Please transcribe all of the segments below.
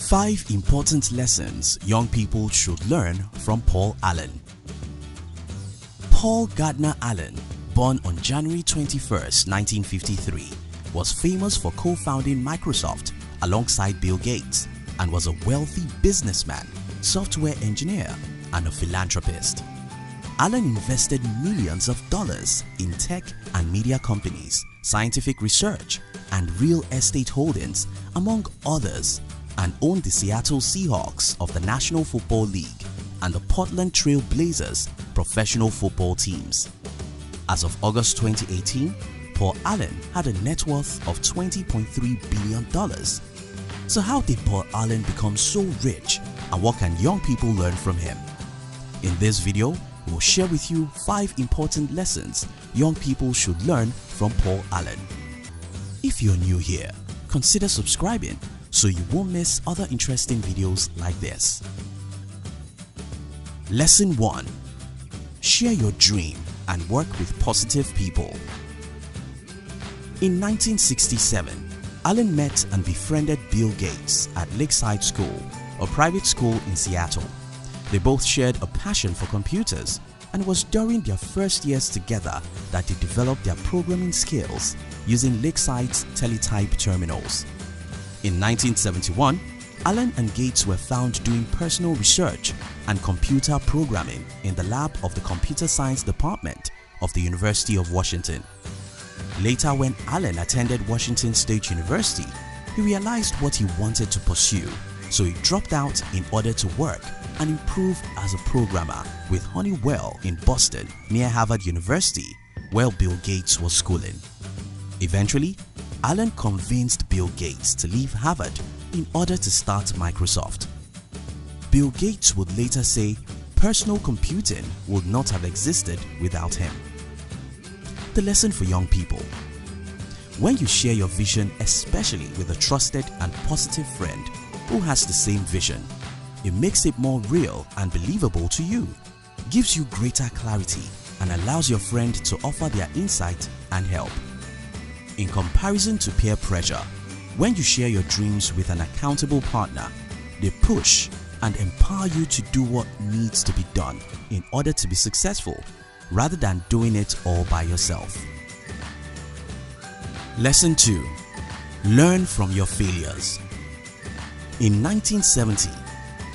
5 important lessons young people should learn from Paul Allen. Paul Gardner Allen, born on January 21, 1953, was famous for co-founding Microsoft alongside Bill Gates and was a wealthy businessman, software engineer, and a philanthropist. Allen invested millions of dollars in tech and media companies, scientific research, and real estate holdings, among others, and owned the Seattle Seahawks of the National Football League and the Portland Trail Blazers professional football teams. As of August 2018, Paul Allen had a net worth of $20.3 billion. So how did Paul Allen become so rich, and what can young people learn from him? In this video, we'll share with you 5 important lessons young people should learn from Paul Allen. If you're new here, consider subscribing so you won't miss other interesting videos like this. Lesson 1. Share your dream and work with positive people. In 1967, Allen met and befriended Bill Gates at Lakeside School, a private school in Seattle. They both shared a passion for computers, and it was during their first years together that they developed their programming skills using Lakeside's teletype terminals. In 1971, Allen and Gates were found doing personal research and computer programming in the lab of the Computer Science Department of the University of Washington. Later, when Allen attended Washington State University, he realized what he wanted to pursue, so he dropped out in order to work and improve as a programmer with Honeywell in Boston near Harvard University, where Bill Gates was schooling. Eventually, Allen convinced Bill Gates to leave Harvard in order to start Microsoft. Bill Gates would later say personal computing would not have existed without him. The lesson for young people: when you share your vision, especially with a trusted and positive friend who has the same vision, it makes it more real and believable to you, gives you greater clarity, and allows your friend to offer their insight and help. In comparison to peer pressure, when you share your dreams with an accountable partner, they push and empower you to do what needs to be done in order to be successful, rather than doing it all by yourself. Lesson 2. Learn from your failures. In 1970,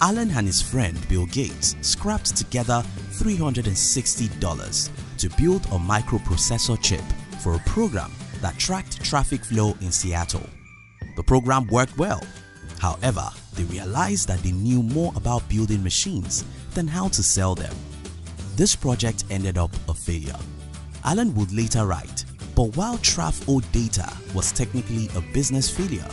Allen and his friend Bill Gates scrapped together $360 to build a microprocessor chip for a program that tracked traffic flow in Seattle. The program worked well. However, they realized that they knew more about building machines than how to sell them. This project ended up a failure. Allen would later write, "But while TRAF-O data was technically a business failure,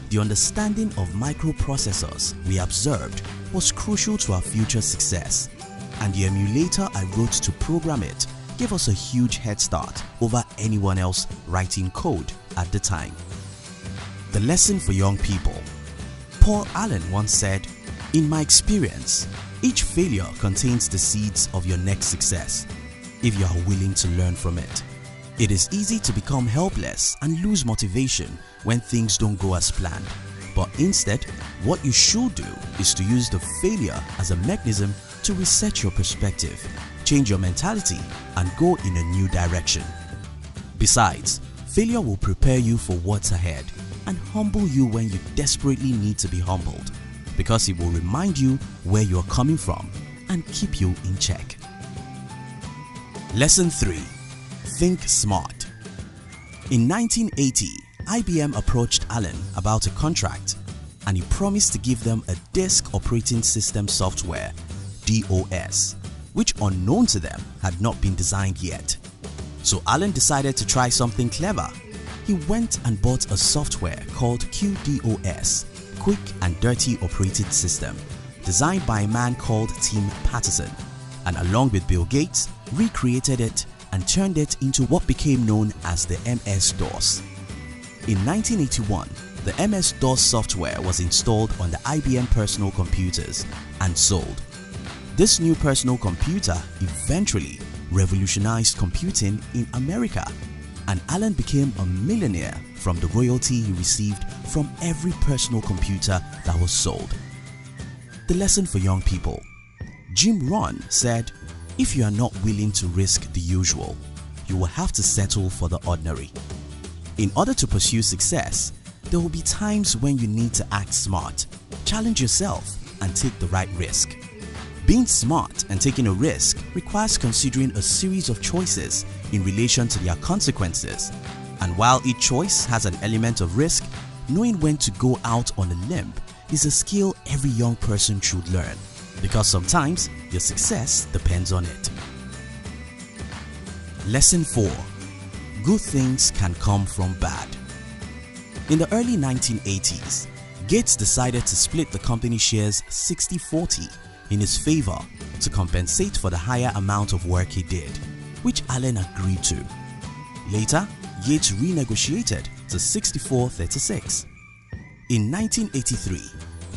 the understanding of microprocessors we observed was crucial to our future success, and the emulator I wrote to program it gave us a huge head start over anyone else writing code at the time." The lesson for young people: Paul Allen once said, "In my experience, each failure contains the seeds of your next success, if you are willing to learn from it." It is easy to become helpless and lose motivation when things don't go as planned, but instead, what you should do is to use the failure as a mechanism to reset your perspective, change your mentality, and go in a new direction. Besides, failure will prepare you for what's ahead and humble you when you desperately need to be humbled, because it will remind you where you are coming from and keep you in check. Lesson 3. Think smart. In 1980, IBM approached Allen about a contract, and he promised to give them a disk operating system software, DOS, which unknown to them had not been designed yet. So Allen decided to try something clever. He went and bought a software called QDOS, Quick and Dirty Operating System, designed by a man called Tim Patterson, and along with Bill Gates, recreated it and turned it into what became known as the MS-DOS. In 1981, the MS-DOS software was installed on the IBM personal computers and sold. This new personal computer eventually revolutionized computing in America, and Allen became a millionaire from the royalty he received from every personal computer that was sold. The lesson for young people. Jim Rohn said, "If you are not willing to risk the usual, you will have to settle for the ordinary." In order to pursue success, there will be times when you need to act smart, challenge yourself, and take the right risk. Being smart and taking a risk requires considering a series of choices in relation to their consequences. And while each choice has an element of risk, knowing when to go out on a limb is a skill every young person should learn, because sometimes your success depends on it. Lesson 4. Good things can come from bad. In the early 1980s, Gates decided to split the company shares 60-40 in his favor to compensate for the higher amount of work he did, which Allen agreed to. Later, Gates renegotiated to 64-36. In 1983,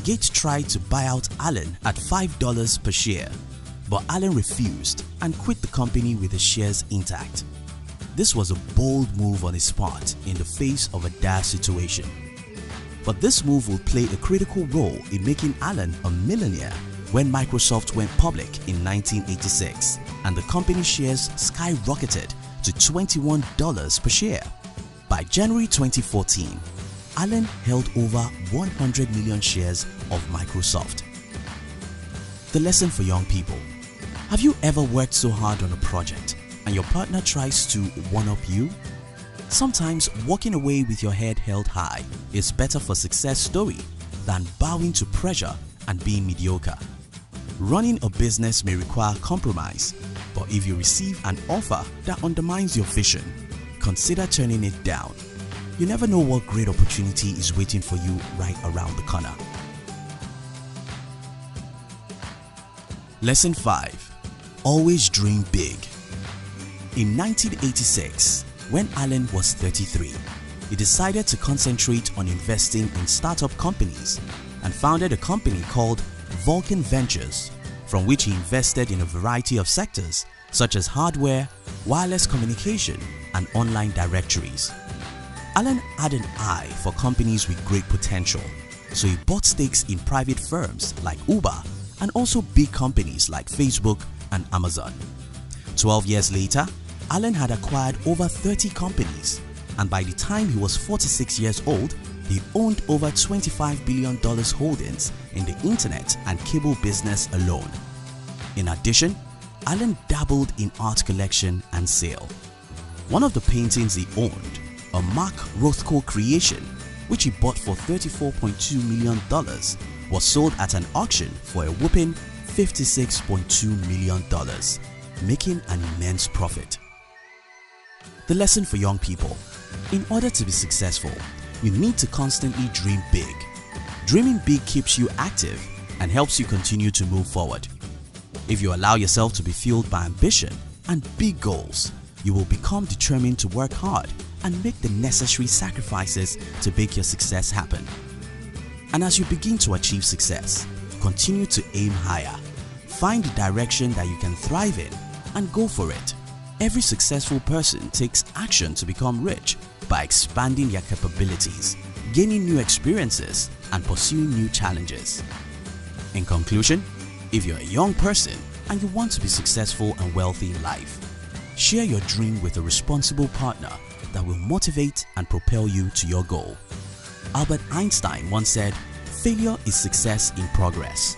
Gates tried to buy out Allen at $5 per share, but Allen refused and quit the company with his shares intact. This was a bold move on his part in the face of a dire situation. But this move will play a critical role in making Allen a millionaire when Microsoft went public in 1986 and the company shares skyrocketed to $21 per share. By January 2014, Allen held over 100 million shares of Microsoft. The lesson for young people. Have you ever worked so hard on a project and your partner tries to one-up you? Sometimes walking away with your head held high is better for success story than bowing to pressure and being mediocre. Running a business may require compromise, but if you receive an offer that undermines your vision, consider turning it down. You never know what great opportunity is waiting for you right around the corner. Lesson 5. Always dream big. In 1986, when Allen was 33, he decided to concentrate on investing in startup companies and founded a company called Vulcan Ventures, from which he invested in a variety of sectors such as hardware, wireless communication, and online directories. Allen had an eye for companies with great potential, so he bought stakes in private firms like Uber and also big companies like Facebook and Amazon. 12 years later, Allen had acquired over 30 companies, and by the time he was 46 years old, he owned over $25 billion holdings in the internet and cable business alone. In addition, Allen dabbled in art collection and sale. One of the paintings he owned, a Mark Rothko creation, which he bought for $34.2 million, was sold at an auction for a whopping $56.2 million, making an immense profit. The lesson for young people. In order to be successful, you need to constantly dream big. Dreaming big keeps you active and helps you continue to move forward. If you allow yourself to be fueled by ambition and big goals, you will become determined to work hard and make the necessary sacrifices to make your success happen. And as you begin to achieve success, continue to aim higher. Find the direction that you can thrive in and go for it. Every successful person takes action to become rich by expanding their capabilities, gaining new experiences, and pursuing new challenges. In conclusion, if you're a young person and you want to be successful and wealthy in life, share your dream with a responsible partner that will motivate and propel you to your goal. Albert Einstein once said, "Failure is success in progress."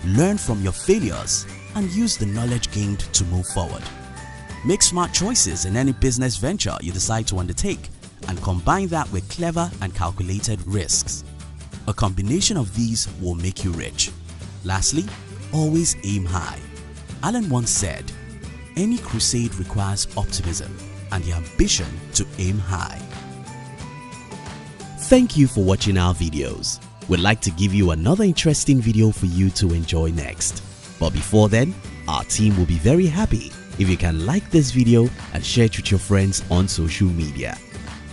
Learn from your failures and use the knowledge gained to move forward. Make smart choices in any business venture you decide to undertake and combine that with clever and calculated risks. A combination of these will make you rich. Lastly, always aim high. Allen once said, "Any crusade requires optimism and the ambition to aim high." Thank you for watching our videos. We'd like to give you another interesting video for you to enjoy next. But before then, our team will be very happy if you can like this video and share it with your friends on social media.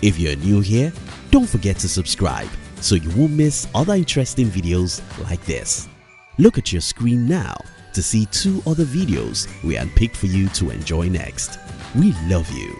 If you're new here, don't forget to subscribe so you won't miss other interesting videos like this. Look at your screen now to see 2 other videos we handpicked for you to enjoy next. We love you.